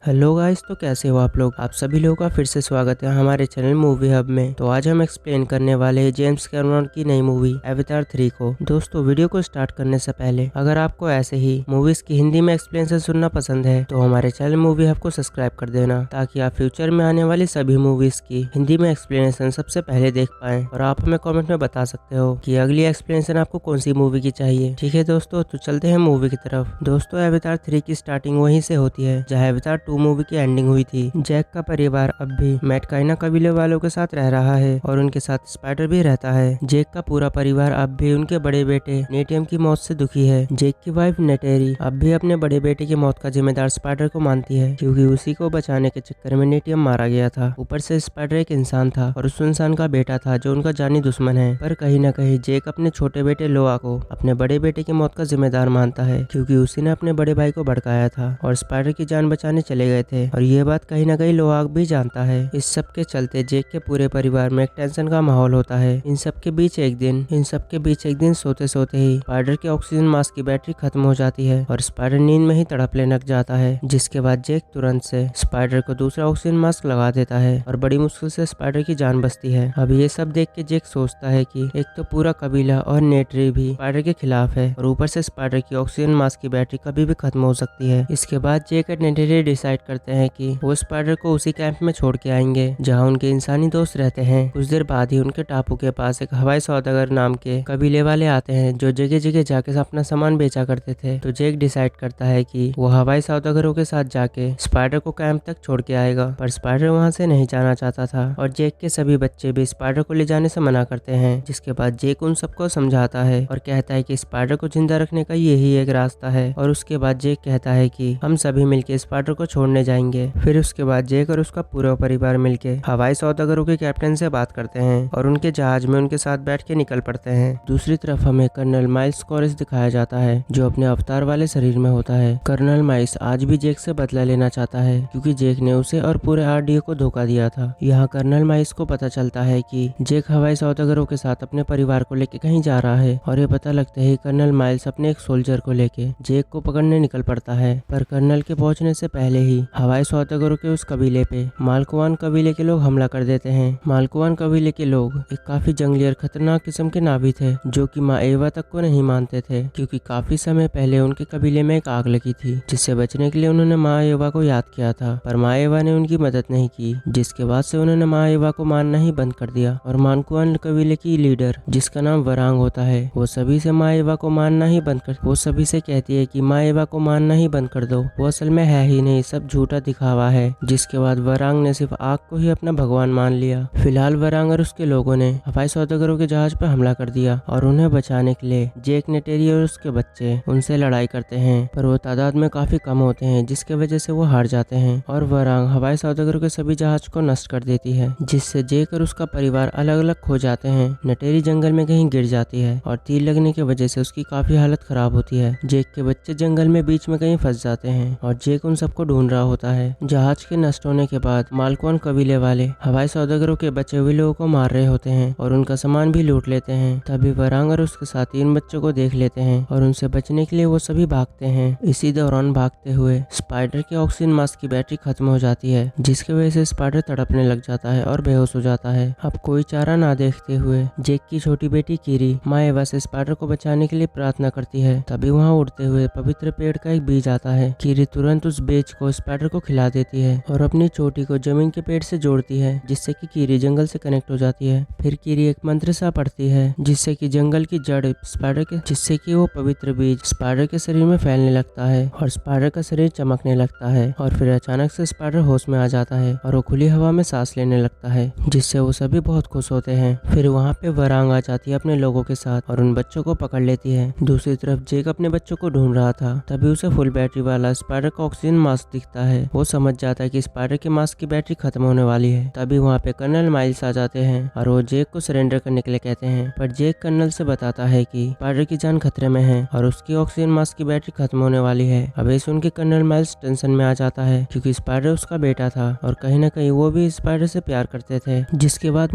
Hello guys, तो कैसे हो आप लोग। आप सभी लोगों का फिर से स्वागत है हमारे चैनल मूवी हब में। तो आज हम एक्सप्लेन करने वाले हैं जेम्स कैमरॉन की नई मूवी एवेटार 3 को। दोस्तों, वीडियो को स्टार्ट करने से पहले अगर आपको ऐसे ही मूवीज की हिंदी में एक्सप्लेनेशन सुनना पसंद है तो हमारे चैनल मूवी हब को सब्सक्राइब कर देना, ताकि आप फ्यूचर में आने वाली सभी मूवीज की हिंदी में एक्सप्लेनेशन सबसे पहले देख पाए। और आप हमें कॉमेंट में बता सकते हो कि अगली एक्सप्लेनेशन आपको कौन सी मूवी की चाहिए। ठीक है दोस्तों, तो चलते हैं मूवी की तरफ। दोस्तों, एवेटार 3 की स्टार्टिंग वहीं से होती है जहाँ एवेटार 2 मूवी की एंडिंग हुई थी। जैक का परिवार अब भी मैटकाइना कबीले वालों के साथ रह रहा है और उनके साथ स्पाइडर भी रहता है। जैक का पूरा परिवार अब भी उनके बड़े बेटे नेटियम की मौत से दुखी है। जैक की वाइफ नेटेरी अब भी अपने बड़े बेटे की मौत का जिम्मेदार स्पाइडर को मानती है, क्योंकि उसी को बचाने के चक्कर में नेटियम मारा गया था। ऊपर से स्पाइडर एक इंसान था और उस इंसान का बेटा था जो उनका जानी दुश्मन है। पर कहीं न कहीं जैक अपने छोटे बेटे लोआ को अपने बड़े बेटे की मौत का जिम्मेदार मानता है, क्योंकि उसी ने अपने बड़े भाई को भड़काया था और स्पाइडर की जान बचाने चले गए थे। और ये बात कहीं ना कहीं लोआग भी जानता है। इस सब के चलते जैक के पूरे परिवार में एक टेंशन का माहौल होता है। इन सब के बीच एक दिन सोते सोते ही स्पाइडर के ऑक्सीजन मास्क की बैटरी खत्म हो जाती है और स्पाइडर नींद में ही तड़पने लग जाता है। जिसके बाद जैक तुरंत से स्पाइडर को दूसरा ऑक्सीजन मास्क लगा देता है और बड़ी मुश्किल से स्पाइडर की जान बचती है। अब ये सब देख के जैक सोचता है कि एक तो पूरा कबीला और नेटरी भी स्पाइडर के खिलाफ है और ऊपर से स्पाइडर की ऑक्सीजन मास्क की बैटरी कभी भी खत्म हो सकती है। इसके बाद जैक और नेटरी डिसाइड करते हैं कि वो स्पाइडर को उसी कैंप में छोड़ के आएंगे जहां उनके इंसानी दोस्त रहते हैं। कुछ देर बाद ही उनके टापू के पास एक हवाई सौदागर नाम के कबीले वाले आते हैं जो जगह जगह जाके अपना सामान बेचा करते थे। तो जैक डिसाइड करता है कि वो हवाई सौदागरों के साथ जाके स्पाइडर को कैंप तक छोड़ के आएगा। पर स्पाइडर वहां से नहीं जाना चाहता था और जैक के सभी बच्चे भी स्पाइडर को ले जाने से मना करते हैं। जिसके बाद जैक उन सबको समझाता है और कहता है कि स्पाइडर को जिंदा रखने का यही एक रास्ता है। और उसके बाद जैक कहता है कि हम सभी मिलके स्पाइडर को छोड़ने जाएंगे। फिर उसके बाद जैक और उसका पूरा परिवार मिलके हवाई सौदागरों के कैप्टन से बात करते हैं और उनके जहाज में उनके साथ बैठ के निकल पड़ते हैं। दूसरी तरफ हमें कर्नल माइल्स कॉरिस दिखाया जाता है जो अपने अवतार वाले शरीर में होता है। कर्नल माइल्स आज भी जैक से बदला लेना चाहता है, क्योंकि जैक ने उसे और पूरे आरडीओ को धोखा दिया था। यहाँ कर्नल माइल्स को पता चलता है कि जैक हवाई सौदागरों के साथ अपने परिवार को लेके कहीं जा रहा है और ये पता लगता है कर्नल माइल्स अपने एक सोल्जर को लेके जैक को पकड़ने निकल पड़ता है। पर कर्नल के पहुंचने से पहले ही हवाई सौदागरों के उस कबीले पे मालकुआन कबीले के लोग हमला कर देते हैं। मालकुआन कबीले के लोग एक काफी जंगली और खतरनाक किस्म के नावी थे जो कि माँ एवा तक को नहीं मानते थे, क्योंकि काफी समय पहले उनके कबीले में एक आग लगी थी जिससे बचने के लिए उन्होंने माँ एवा को याद किया था। पर माँ एवा ने उनकी मदद नहीं की, जिसके बाद से उन्होंने माँ एवा को मारना ही बंद कर दिया। और मालकुआन कबीले की लीडर जिसका नाम वरांग होता है वो सभी से माँ एवा को मारना ही बंद कर वो सभी से कहती है कि माँ एवा को मारना ही बंद कर दो, वो असल में है ही नहीं, सब झूठा दिखावा है। जिसके बाद वरांग ने सिर्फ आग को ही अपना भगवान मान लिया। फिलहाल वरांग और उसके लोगों ने हवाई सौदागरों के जहाज पर हमला कर दिया और उन्हें बचाने के लिए जैक, नेटेरी और उसके बच्चे उनसे लड़ाई करते हैं, पर वो तादाद में काफी कम होते हैं, जिसके वजह से वो हार जाते हैं और वरांग हवाई सौदागरों के सभी जहाज को नष्ट कर देती है, जिससे जैक और उसका परिवार अलग अलग खो जाते हैं। नेटेरी जंगल में कहीं गिर जाती है और तीर लगने की वजह से उसकी काफी हालत खराब होती है। जैक के बच्चे जंगल में बीच में कहीं फंस जाते हैं और जैक उन सबको ढूंढ रहा होता है। जहाज के नष्ट होने के बाद मालकुआन कबीले वाले हवाई सौदागरों के बचे हुए लोगों को मार रहे होते हैं और उनका सामान भी लूट लेते हैं। तभी वरांग और उसके साथ 3 बच्चों को देख लेते हैं और उनसे बचने के लिए वो सभी भागते हैं। इसी दौरान भागते हुए स्पाइडर के ऑक्सीजन मास्क की बैटरी खत्म हो जाती है, जिसकी वजह से स्पाइडर तड़पने लग जाता है और बेहोश हो जाता है। अब कोई चारा ना देखते हुए जैक की छोटी बेटी कीरी माँ एवा से स्पाइडर को बचाने के लिए प्रार्थना करती है। तभी वहाँ उड़ते हुए पवित्र पेड़ का एक बीज आता है। कीरी तुरंत उस बीज को स्पाइडर को खिला देती है और अपनी चोटी को जमीन के पेड़ से जोड़ती है, जिससे कि कीरी जंगल से कनेक्ट हो जाती है। फिर कीरी एक मंत्र सा पढ़ती है जिससे कि जंगल की जड़ जिससे कि वो पवित्र बीज स्पाइडर के शरीर में फैलने लगता है और स्पाइडर का शरीर चमकने लगता है। और फिर अचानक से स्पाइडर होश में आ जाता है और वो खुली हवा में सांस लेने लगता है, जिससे वो सभी बहुत खुश होते हैं। फिर वहाँ पे वरांग आ जाती है अपने लोगों के साथ और उन बच्चों को पकड़ लेती है। दूसरी तरफ जैक अपने बच्चों को ढूंढ रहा था, तभी उसे फुल बैटरी वाला स्पाइडर का ऑक्सीजन मास्क दिखता है। वो समझ जाता है कि स्पाइडर के मास्क की बैटरी खत्म होने वाली है। तभी वहाँ पे कर्नल माइल्स आ जाते हैं और वो जैक को सरेंडर करने के लिए कहते हैं, पर जैक कर्नल से बताता है कि स्पाइडर की जान खतरे में है और उसकी ऑक्सीजन मास्क की बैटरी खत्म होने वाली है। अब ये सुन के कर्नल माइल्स टेंशन में आ जाता है, क्योंकि स्पाइडर उसका बेटा था और कहीं न कहीं वो भी स्पाइडर से प्यार करते थे। जिसके बाद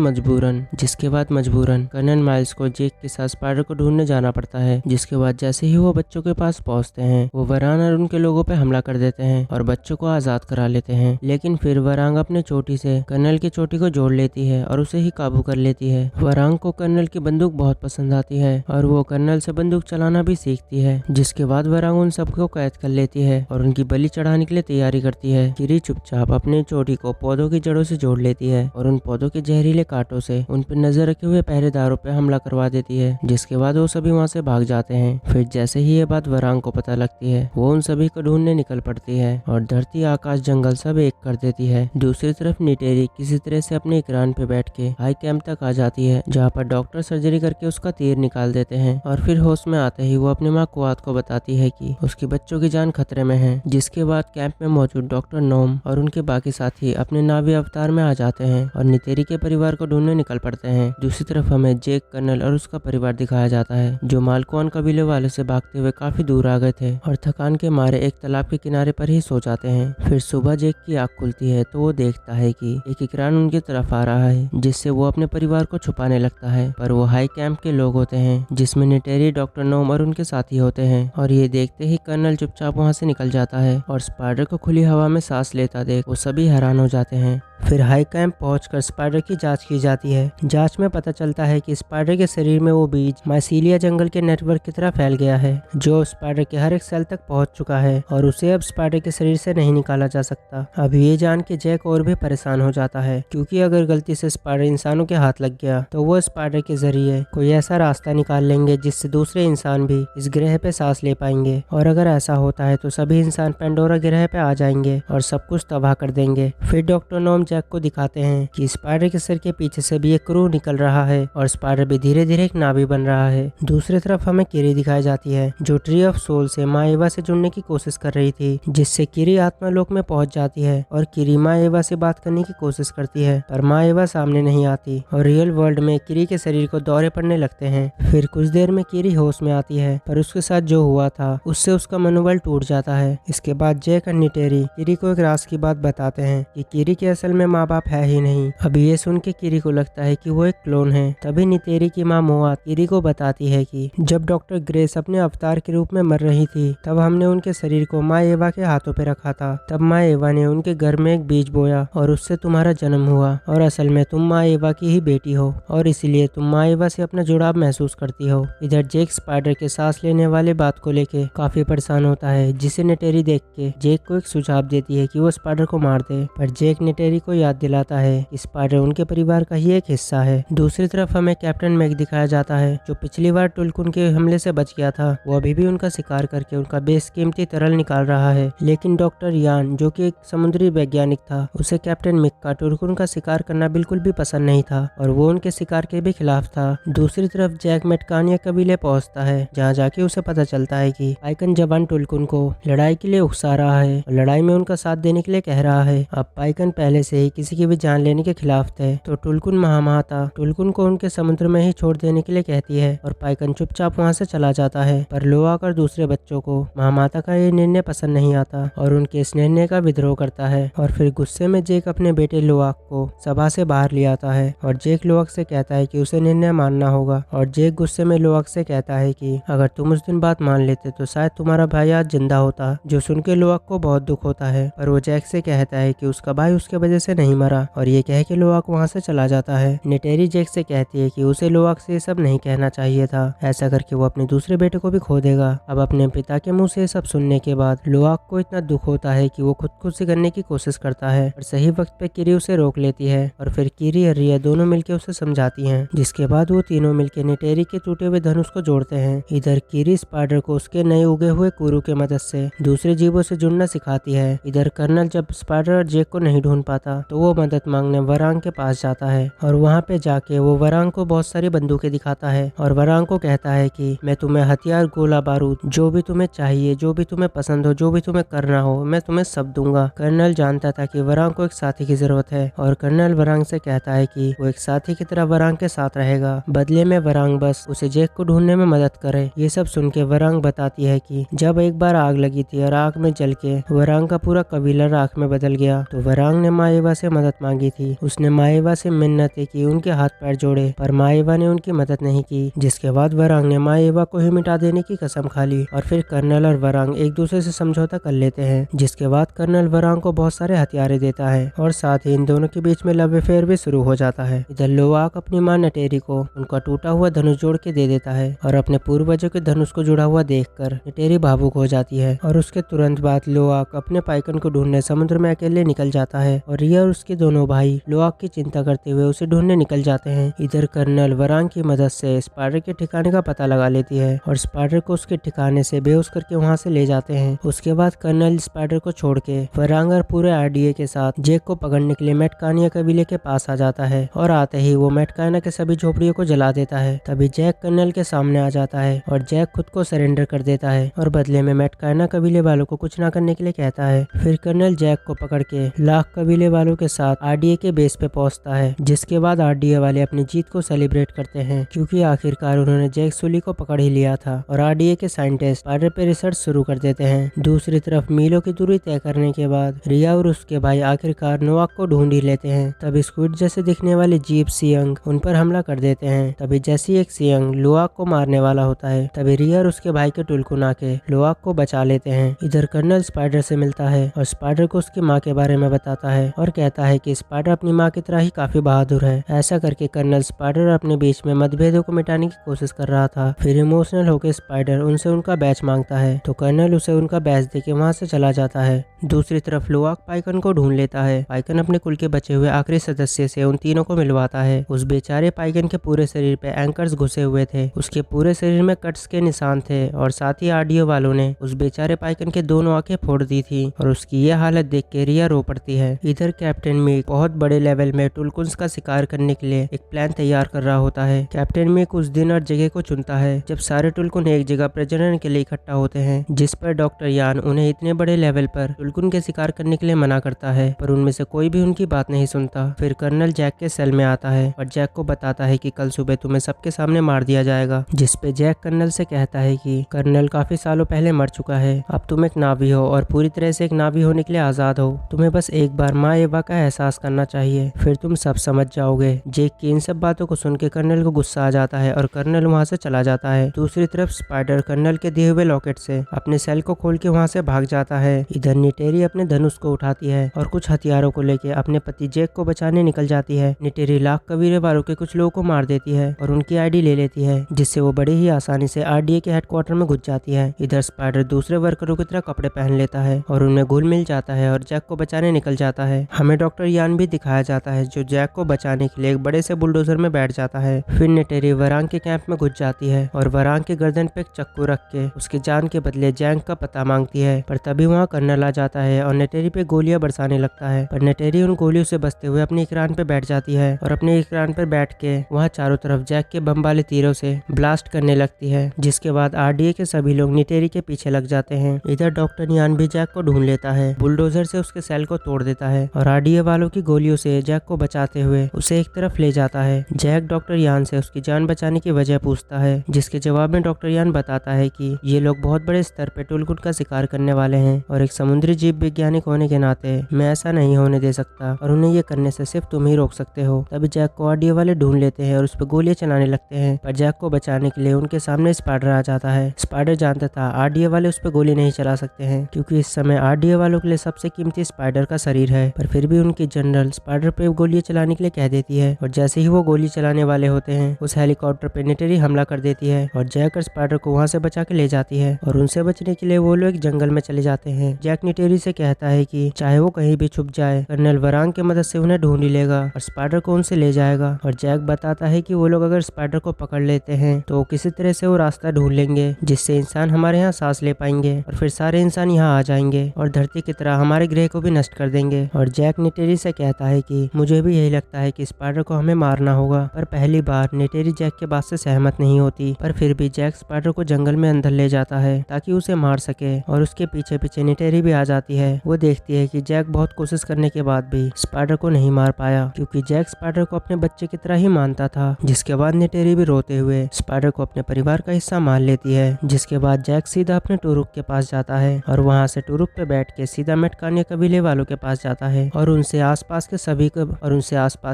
मजबूरन कर्नल माइल्स को जैक के साथ स्पाइडर को ढूंढने जाना पड़ता है। जिसके बाद जैसे ही वो बच्चों के पास पहुंचते हैं वो वरान और उनके लोगों पे हमला कर देते हैं और बच्चों को आजाद करा लेते हैं। लेकिन फिर वरांग अपने चोटी से कर्नल की चोटी को जोड़ लेती है और उसे ही काबू कर लेती है। वरांग को कर्नल की बंदूक बहुत पसंद आती है और वो कर्नल से बंदूक चलाना भी सीखती है, जिसके बाद वरांग उन सबको कैद कर लेती है और उनकी बलि चढ़ाने के लिए तैयारी करती है। किरी चुपचाप अपनी चोटी को पौधों की जड़ों से जोड़ लेती है और उन पौधों के जहरीले कांटों से उन पर नजर रखे हुए पहरेदारों पे हमला करवा देती है, जिसके बाद वो सभी वहाँ से भाग जाते हैं। फिर जैसे ही ये बात वरांग को पता लगती है, वो उन सभी को ढूंढने निकल पड़ती है और धरती, आकाश, जंगल सब एक कर देती है। दूसरी तरफ निटेरी किसी तरह से अपने इकरान पे बैठ के हाई कैंप तक आ जाती है, जहाँ पर डॉक्टर सर्जरी करके उसका तीर निकाल देते हैं और फिर होश में आते ही वो अपनी माँ कुआत को बताती है कि उसके बच्चों की जान खतरे में है। जिसके बाद कैंप में मौजूद डॉक्टर नोम और उनके बाकी साथी अपने नावी अवतार में आ जाते हैं और नितेरी के परिवार को ढूंढने निकल पड़ते हैं। दूसरी तरफ हमें जेक, कर्नल और उसका परिवार दिखाया जाता है, जो मालकोन कबीले वाले से भागते हुए काफी दूर आ गए थे और थकान के मारे एक तालाब के किनारे पर ही सो जाते हैं। फिर सुबह जेक की आँख खुलती है तो वो देखता है कि एक इकरान उनकी तरफ आ रहा है, जिससे वो अपने परिवार को छुपाने लगता है। पर वो हाई कैंप के लोग होते हैं, जिसमें निटेरी, डॉक्टर नोम और उनके साथी होते हैं और ये देखते ही कर्नल चुपचाप वहाँ से निकल जाता है और स्पाइडर को खुली हवा में सांस लेता देख वो सभी हैरान हो जाते हैं। फिर हाई कैंप पहुंचकर स्पाइडर की जांच की जाती है। जांच में पता चलता है कि स्पाइडर के शरीर में वो बीज माइसीलिया जंगल के नेटवर्क की तरह फैल गया है, जो स्पाइडर के हर एक सेल तक पहुंच चुका है और उसे अब स्पाइडर के शरीर से नहीं निकाला जा सकता। अब ये जान के जैक और भी परेशान हो जाता है, क्योंकि अगर गलती से स्पाइडर इंसानों के हाथ लग गया तो वो स्पाइडर के जरिए कोई ऐसा रास्ता निकाल लेंगे जिससे दूसरे इंसान भी इस ग्रह पे सांस ले पाएंगे, और अगर ऐसा होता है तो सभी इंसान पेंडोरा ग्रह पे आ जाएंगे और सब कुछ तबाह कर देंगे। फिर डॉक्टर नोम जैक को दिखाते हैं कि स्पाइडर के सिर के पीछे से भी एक क्रू निकल रहा है और स्पाइडर भी धीरे धीरे एक नावी बन रहा है। दूसरी तरफ हमें किरी दिखाई जाती है, जो ट्री ऑफ सोल से माँ एवा से जुड़ने की कोशिश कर रही थी, जिससे किरी आत्मा लोक में पहुंच जाती है और किरी माँ एवा से बात करने की कोशिश करती है, पर माँ एवा सामने नहीं आती और रियल वर्ल्ड में किरी के शरीर को दौरे पड़ने लगते हैं। फिर कुछ देर में किरी होश में आती है, पर उसके साथ जो हुआ था उससे उसका मनोबल टूट जाता है। इसके बाद जैक और निटेरी किरी को एक राज की बात बताते हैं कि किरी के असल में माँ बाप है ही नहीं। अभी ये सुन के किरी को लगता है कि वो एक क्लोन है। तभी नितेरी की माँ मोआत किरी को बताती है कि जब डॉक्टर ग्रेस अपने अवतार के रूप में मर रही थी, तब हमने उनके शरीर को माँ एवा के हाथों पे रखा था। तब माँ एवा ने उनके घर में एक बीज बोया और उससे तुम्हारा जन्म हुआ, और असल में तुम माँ एवा की ही बेटी हो और इसीलिए तुम माँ एवा से अपना जुड़ाव महसूस करती हो। इधर जेक स्पाइडर के सांस लेने वाले बात को लेके काफी परेशान होता है, जिसे निटेरी देख के जेक को एक सुझाव देती है कि वो स्पाइडर को मार दे, पर जेक निटेरी को याद दिलाता है कि स्पाइडर उनके परिवार का ही एक हिस्सा है। दूसरी तरफ हमें कैप्टन मैक दिखाया जाता है, जो पिछली बार टुलकुन के हमले से बच गया था। वो अभी भी उनका शिकार करके उनका बेशकीमती तरल निकाल रहा है, लेकिन डॉक्टर यान, जो कि एक समुद्री वैज्ञानिक था, उसे कैप्टन मैक का टुलकुन का शिकार करना बिल्कुल भी पसंद नहीं था और वो उनके शिकार के भी खिलाफ था। दूसरी तरफ जैक मेटकानिया कबीले पहुंचता है, जहाँ जाके उसे पता चलता है कि पाइकन जवान टुलकुन को लड़ाई के लिए उकसा रहा है और लड़ाई में उनका साथ देने के लिए कह रहा है। अब पाइकन पहले से ही किसी की भी जान लेने के खिलाफ थे, तो टुलकुन महामाता टुलकुन को उनके समुद्र में ही छोड़ देने के लिए कहती है और पाइकन चुपचाप वहाँ से चला जाता है। पर लोआक और दूसरे बच्चों को महामाता का ये निर्णय पसंद नहीं आता और उनके इस निर्णय का विद्रोह करता है और फिर गुस्से में जेक अपने बेटे लोआक को सभा से बाहर ले आता है और जेक लोआक से कहता है कि उसे निर्णय मानना होगा, और जेक गुस्से में लोआक से कहता है कि अगर तुम उस दिन बात मान लेते तो शायद तुम्हारा भाई आज जिंदा होता, जो सुन के लोआक को बहुत दुख होता है। पर वो जैक से कहता है कि उसका भाई उसके वजह से नहीं मरा और ये कह के लोआक वहाँ से चला जाता है। निटेरी जेक से कहती है कि उसे लोआक से ये सब नहीं कहना चाहिए था, ऐसा करके वो अपने दूसरे बेटे को भी खो देगा। अब अपने पिता के मुंह से ये सब सुनने के बाद लोआक को इतना दुख होता है कि वो खुदकुशी करने की कोशिश करता है, और सही वक्त पे किरी उसे रोक लेती है और फिर किरी और रिया दोनों मिलके उसे समझाती हैं, जिसके बाद वो तीनों मिलके निटेरी के टूटे हुए धनुष को जोड़ते हैं। इधर किरी स्पाइडर को उसके नए उगे हुए कुरू के मदद से दूसरे जीवों से जुड़ना सिखाती है। इधर कर्नल जब स्पाइडर और जेक को नहीं ढूंढ पाता तो वो मदद मांगने वरांग के पास जाता है और वहाँ पे जाके वो वरांग को बहुत सारी बंदूकें दिखाता है और वरांग को कहता है कि मैं तुम्हें हथियार, गोला बारूद, जो भी तुम्हें चाहिए, जो भी तुम्हें पसंद हो, जो भी तुम्हें करना हो, मैं तुम्हें सब दूंगा। कर्नल जानता था कि वरांग को एक साथी की जरूरत है और कर्नल वरांग से कहता है कि वो एक साथी की तरह वरांग के साथ रहेगा, बदले में वरांग बस उसे जेक को ढूंढने में मदद करे। ये सब सुन के वरांग बताती है कि जब एक बार आग लगी थी और आग में जल के वरांग का पूरा कबीला राख में बदल गया, तो वरांग ने माँ एवा से मदद मांगी थी। उसने माँ एवा से मिन्नतें की, उनके हाथ पैर जोड़े, पर माँ एवा ने उनकी मदद नहीं की, जिसके बाद वरांग ने माँ एवा को ही मिटा देने की कसम खा ली और फिर कर्नल और वरांग एक दूसरे से समझौता कर लेते हैं है, जिसके बाद कर्नल वरांग को बहुत सारे हथियारे देता है और साथ ही इन दोनों के बीच में लव अफेयर भी शुरू हो जाता है। इधर लोवाक अपनी मां नटेरी को उनका टूटा हुआ धनुष जोड़ के दे देता है और अपने पूर्वजों के धनुष को जुड़ा हुआ देखकर नटेरी भावुक हो जाती है और उसके तुरंत बाद लोवाक अपने पाइकन को ढूंढने समुद्र में अकेले निकल जाता है और रिया और उसके दोनों भाई लोवाक की चिंता करते हुए उसे ढूंढने निकल जाते हैं। इधर कर्नल वरांग की मदद से स्पाइडर के ठिकाने का पता लगा लेती है और स्पाइडर को उसके ठिकाने से बेहोश करके वहाँ से ले जाते हैं। उसके बाद कर्नल स्पाइडर को छोड़ के वरांग और पूरे आरडीए के साथ जैक को पकड़ने के लिए मैटकानिया कबीले के पास आ जाता है और आते ही वो मैटकानिया के सभी झोपड़ियों को जला देता है। तभी जैक कर्नल के सामने आ जाता है और जैक खुद को सरेंडर कर देता है और बदले में मैटकानिया कबीले वालों को कुछ ना करने के लिए कहता है। फिर कर्नल जैक को पकड़ के लाख कबीले वालों के साथ आरडीए के बेस पे पहुंचता है, जिसके बाद आरडीए वाले अपनी जीत को सेलिब्रेट करते हैं क्योंकि आखिरकार उन्होंने जैक सुली को पकड़ ही लिया था और आरडीए के साइंटिस्ट स्पाइडर पे रिसर्च शुरू कर देते हैं। दूसरी तरफ मीलों की दूरी तय करने के बाद रिया और उसके भाई आखिरकार नोवाक को ढूंढ ही लेते हैं। तभी स्क्विड जैसे दिखने वाली जीप सियंग उन पर हमला कर देते हैं। तभी जैसे एक सियंग लोवाक को मारने वाला होता है, तभी रिया और उसके भाई के टुलकुन आके लोवाक को बचा लेते हैं। इधर कर्नल स्पाइडर से मिलता है और स्पाइडर को उसकी माँ के बारे में बताता है और कहता है कि स्पाइडर अपनी माँ की तरह ही काफी बहादुर है। ऐसा करके कर्नल स्पाइडर अपने बीच में मतभेदों को मिटाने की कोशिश कर रहा था। फिर इमोशनल होकर स्पाइडर उनसे उनका बैच मांगता है तो कर्नल उसे उनका बैच देके वहाँ से चला जाता है। दूसरी तरफ लोवाक पाइकन को ढूंढ लेता है। पाइकन अपने कुल के बचे हुए आखिरी सदस्य से उन तीनों को मिलवाता है। उस बेचारे पाइकन के पूरे शरीर पे एंकर्स घुसे हुए थे, उसके पूरे शरीर में कट्स के निशान थे और साथ ही आरडीओ वालों ने उस बेचारे पाइकन के दोनों आंखें फोड़ दी थी और उसकी ये हालत देख के रिया रो पड़ती है। इधर कैप्टन मीक बहुत बड़े लेवल में टुलकुन्स का शिकार करने के लिए एक प्लान तैयार कर रहा होता है। कैप्टन मीक उस दिन और जगह को चुनता है जब सारे टुलकुन एक जगह प्रजनन के लिए इकट्ठा होते हैं, जिस पर डॉक्टर यान उन्हें इतने बड़े लेवल पर टुलकुन के शिकार करने के लिए मना करता है, पर उनमें से कोई भी उनकी बात नहीं सुनता। फिर कर्नल जैक के सेल में आता है और जैक को बताता है कि कल सुबह तुम्हें सबके सामने मार दिया जाएगा, जिस पे जैक कर्नल से कहता है कि कर्नल काफी सालों पहले मर चुका है, अब तुम एक नावी हो और पूरी तरह से एक नावी होने के लिए आजाद हो, तुम्हें बस एक बार माँ एवा का एहसास करना चाहिए, फिर तुम सब समझ जाओगे। जैक की इन सब बातों को सुन के कर्नल को गुस्सा आ जाता है और कर्नल वहाँ से चला जाता है। दूसरी तरफ स्पाइडर कर्नल के दिए हुए लॉकेट से अपने सेल को खोल के वहाँ से भाग जाता है। इधर निटेरी अपने धनुष को उठाती है और कुछ हथियारों को लेके अपने पति जैक को बचाने निकल जाती है। निटेरी लाख कबीले वालों के कुछ लोगों को मार देती है और उनकी आईडी ले लेती है, जिससे वो बड़े ही आसानी से आरडीए के हेडक्वार्टर में घुस जाती है। इधर स्पाइडर दूसरे वर्करों की तरह कपड़े पहन लेता है और उनमें घुल मिल जाता है और जैक को बचाने निकल जाता है। हमें डॉक्टर यान भी दिखाया जाता है जो जैक को बचाने के लिए एक बड़े से बुलडोजर में बैठ जाता है। फिर निटेरी वरांग के कैंप में घुस जाती है और वरांग के गर्दन पे एक चक्कू रख के उसके जान के बदले जैंग का पता मांगती है, पर तभी वहाँ कर्नल आ जाता है और नेटेरी पे गोलियां बरसाने लगता है, पर नेटेरी उन गोलियों से बचते हुए अपनी इकरान पे बैठ जाती है और अपने इकरान पर बैठ के वहाँ चारों तरफ जैक के बम वाले तीरों से ब्लास्ट करने लगती है, जिसके बाद आरडीए के सभी लोग निटेरी के पीछे लग जाते हैं। इधर डॉक्टर यान भी जैक को ढूंढ लेता है, बुलडोजर से उसके सेल को तोड़ देता है और आरडीए वालों की गोलियों से जैक को बचाते हुए उसे एक तरफ ले जाता है। जैक डॉक्टर यान से उसकी जान बचाने की वजह पूछता है, जिसके जवाब में डॉक्टर यान बताता है कि ये लोग बहुत बड़े स्तर पे टुलकुन का शिकार करने वाले हैं और एक समुद्री जीव वैज्ञानिक होने के नाते मैं ऐसा नहीं होने दे सकता और उन्हें ये करने से सिर्फ तुम ही रोक सकते हो। तभी जैक को आरडीए वाले ढूंढ लेते हैं और उस पर गोलियां चलाने लगते हैं, पर जैक को बचाने के लिए उनके सामने स्पाइडर आ जाता है। स्पाइडर जानता था आरडीए वाले उस पर गोली नहीं चला सकते हैं क्योंकि इस समय आरडीए वालों के लिए सबसे कीमती स्पाइडर का शरीर है, पर फिर भी उनकी जनरल स्पाइडर पे गोलियां चलाने के लिए कह देती है और जैसे ही वो गोली चलाने वाले होते हैं उस हेलीकॉप्टर पे निटेरी हमला कर देती है और जैक और स्पाइडर को वहाँ से बचा के ले जाती है और उनसे बचने के लिए वो लोग एक जंगल में चले जाते हैं। जैक निटेरी से कहता है कि चाहे वो कहीं भी छुप जाए कर्नल वरांग की मदद से उन्हें ढूंढ ही लेगा और स्पाइडर को उनसे ले जाएगा, और जैक बताता है कि वो लोग अगर स्पाइडर को पकड़ लेते हैं तो किसी तरह से वो रास्ता ढूंढ लेंगे जिससे इंसान हमारे यहाँ सांस ले पाएंगे और फिर सारे इंसान यहाँ आ जाएंगे और धरती की तरह हमारे ग्रह को भी नष्ट कर देंगे। और जैक निटेरी से कहता है कि मुझे भी यही लगता है कि स्पाइडर को हमें मारना होगा, पर पहली बार निटेरी जैक के बात से सहमत नहीं होती, पर फिर भी जैक स्पाइडर को जंगल में अंदर ले जाता है ताकि उसे मार सके और उसके पीछे पीछे निटेरी भी आ जाती है। वो देखती है कि जैक बहुत कोशिश करने के बाद भी स्पाइडर को नहीं मार पाया क्योंकि जैक स्पाइडर को अपने बच्चे की तरह ही मानता था। जिसके बाद निटेरी भी रोते हुए स्पाइडर को अपने परिवार का हिस्सा मान लेती है। जिसके बाद जैक सीधा अपने टुरुक के पास जाता है और वहाँ से टुरुक पे बैठ के सीधा मैटकानिया कबीले वालों के पास जाता है और उनसे आसपास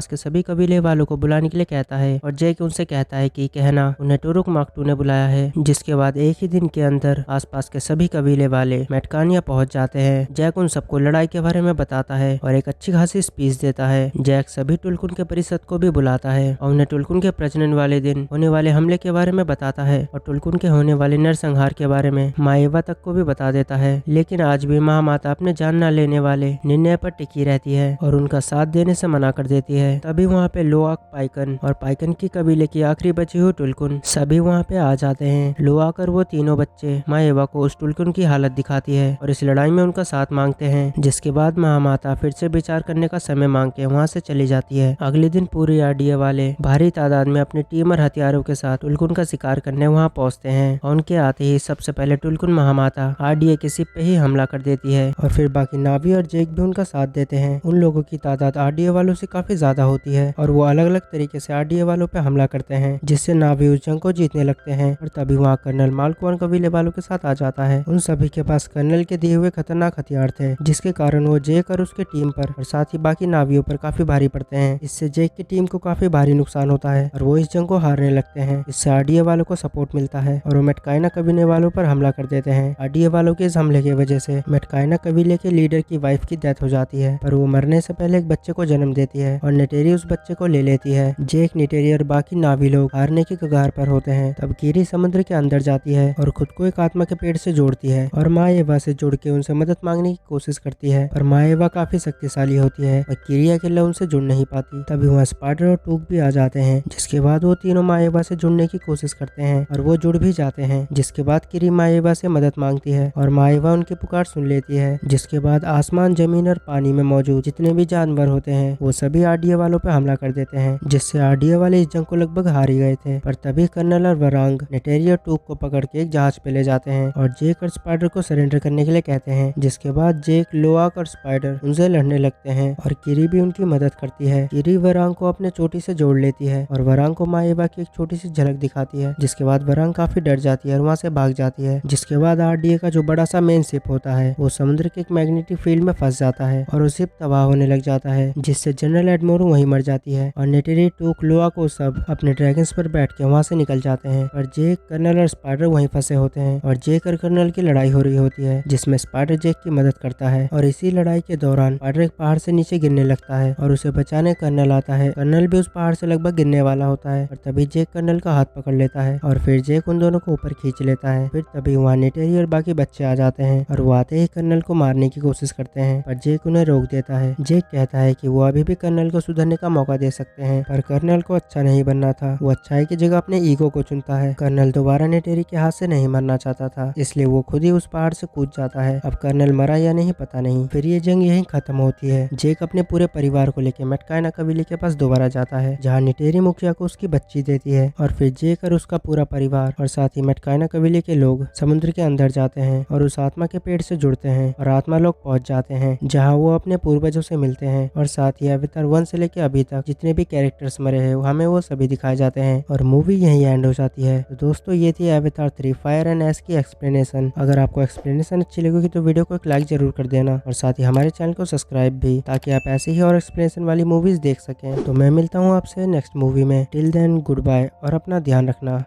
के सभी कबीले वालों को बुलाने के लिए कहता है और जैक उनसे कहता है कि कहना उन्हें टुरुक मार्क 2 ने बुलाया है। जिसके बाद एक ही दिन के अंदर आसपास के सभी कबीले वाले मैटकानिया पहुंच जाते हैं। जैक उन सबको लड़ाई के बारे में बताता है और एक अच्छी खासी स्पीच देता है। जैक सभी टुलकुन के परिषद को भी बुलाता है और उन्हें टुलकुन के प्रजनन वाले दिन होने वाले हमले के बारे में बताता है और टुलकुन के होने वाले नरसंहार के बारे में माँ एवा तक को भी बता देता है। लेकिन आज भी महामाता अपने जान न लेने वाले निर्णय पर टिकी रहती है और उनका साथ देने से मना कर देती है। तभी वहाँ पे लोआक, पाइकन और पाइकन की कबीले की आखिरी बची हुई टुलकुन सभी वहाँ पे आ जाते हैं। लोआक और वो तीनों बच्चे माँ एवा को उस टुलकुन की हालत दिखाती है और इस लड़ाई में उनका साथ मांगते हैं, जिसके बाद महामाता फिर से विचार करने का समय मांग के वहाँ से चली जाती है। अगले दिन पूरे आरडीए वाले भारी तादाद में अपनी टीम और हथियारों के साथ टुलकुन का शिकार करने वहाँ पहुँचते हैं और उनके आते ही सबसे पहले टुलकुन महामाता आरडीए के शिप पे ही हमला कर देती है और फिर बाकी नावी और जेक भी उनका साथ देते हैं। उन लोगों की तादाद आरडीए वालों से काफी ज्यादा होती है और वो अलग अलग तरीके से आरडीए वालों पे हमला करते हैं, जिससे नावी उस जंग को जीतने लगते हैं। और तभी वहाँ कर्नल मालकुआन कबीले वालों के साथ आ जाता है। उन सभी के पास कर्नल के दिए हुए खतरनाक हथियार थे, जिसके कारण वो जेक और उसके टीम पर और साथ ही बाकी नावियों पर काफी भारी पड़ते हैं। इससे जेक की टीम को काफी भारी नुकसान होता है और वो इस जंग को हारने लगते हैं। इससे आरडीए वालों को सपोर्ट मिलता है और वो मेटकाइना कबीले वालों पर हमला कर देते हैं। आरडीए वालों के इस हमले की वजह से मेटकाइना कबीले के लीडर की वाइफ की डेथ हो जाती है, पर वो मरने से पहले एक बच्चे को जन्म देती है और नेटेरी उस बच्चे को ले लेती है। जेक, नेटेरी और बाकी नावी लोग हारने की कगार पर होते हैं। तब कीरी समुद्र के अंदर जाती है और खुद को एक आत्मा के पेड़ से जोड़ती है और माँ एवा से जुड़ के उनसे मदद मांगने की कोशिश करती है, पर माँ एवा काफी शक्तिशाली होती है और कीरी अकेले उनसे जुड़ नहीं पाती। तभी वहाँ स्पाइडर और टूक भी आ जाते हैं, जिसके बाद वो तीनों माँ एवा से जुड़ने की कोशिश करते हैं और वो जुड़ भी जाते हैं। जिसके बाद कीरी माँ एवा से मदद मांगती है और माँ एवा उनकी पुकार सुन लेती है। जिसके बाद आसमान, जमीन और पानी में मौजूद जितने भी जानवर होते हैं वो सभी आरडीए वालों पे हमला कर देते हैं, जिससे आरडीए वाले इस जंग को लगभग हार ही गए थे। पर तभी कर्नल और वरांग नेटेरी और टूक को पकड़ के एक जहाज पे ले जाते हैं और जेक और स्पाइडर को सरेंडर करने के लिए कहते हैं। जिसके बाद जेक, लोआक और स्पाइडर उनसे लड़ने लगते हैं और कीरी भी उनकी मदद करती है। कीरी वरांग को अपने चोटी से जोड़ लेती है और वरांग को माँ एवा की एक छोटी सी झलक दिखाती है। जिसके बाद वरांग काफी डर जाती है और वहाँ से भाग जाती है। जिसके बाद आरडीए का जो बड़ा सा मेन शिप होता है वो समुद्र के एक मैग्नेटिक फील्ड में फंस जाता है और वो शिप तबाह होने लग जाता है, जिससे जनरल एडमोरू वहीं मर जाती है और नेटेरी, टूक, लोआक को सब अपने ड्रैगन्स पर बैठ के वहाँ से निकल जाते हैं। पर जेक, कर्नल और स्पाइडर वहीं फंसे होते हैं और जेक और कर्नल की लड़ाई हो रही होती है, जिसमें स्पाइडर जेक की मदद करता है और इसी लड़ाई के दौरान स्पाइडर एक पहाड़ से नीचे गिरने लगता है और उसे बचाने कर्नल आता है। कर्नल भी उस पहाड़ से लगभग गिरने वाला होता है और तभी जेक कर्नल का हाथ पकड़ लेता है और फिर जेक उन दोनों को ऊपर खींच लेता है। फिर तभी वहाँ नेटेरी और बाकी बच्चे आ जाते हैं और वो आते ही कर्नल को मारने की कोशिश करते हैं, पर जेक उन्हें रोक देता है। जेक कहता है कि वो अभी भी कर्नल को सुधरने का मौका दे सकते हैं, पर कर्नल को अच्छा नहीं बनना था। वो अच्छाई की जगह अपने ईगो को चुनता है। कर्नल दोबारा नेटेरी के हाथ से नहीं मरना चाहता था, इसलिए वो खुद ही उस पहाड़ से कूद जाता है। अब कर्नल मरा या नहीं पता नहीं। फिर ये जंग यहीं खत्म होती है। जेक अपने पूरे परिवार को लेकर मेटकाइना कबीले के पास दोबारा जाता है, जहाँ नेटेरी मुखिया को उसकी बच्ची देती है और फिर जेक और उसका पूरा परिवार और साथ ही मेटकाइना कबीले के लोग समुद्र के अंदर जाते हैं और उस आत्मा के पेड़ से जुड़ते हैं और आत्मा लोग पहुंच जाते हैं, जहाँ वो अपने पूर्वजों से मिलते हैं और साथ ही अवतार 1 से लेकर अभी तक जितने भी कैरेक्टर्स मरे हैं हमें वो सभी दिखाए जाते हैं और मूवी यहीं एंड हो जाती है। तो दोस्तों ये थी अवतार 3 फायर एंड ऐश की एक्सप्लेनेशन। अगर आपको एक्सप्लेनेशन अच्छी लगेगी तो वीडियो को एक लाइक जरूर कर देना और साथ ही हमारे चैनल को सब्सक्राइब भी, ताकि आप ऐसे ही और एक्सप्लेनेशन वाली मूवीज देख सकें। तो मैं मिलता हूँ आपसे नेक्स्ट मूवी में। टिल देन गुड बाय और अपना ध्यान रखना।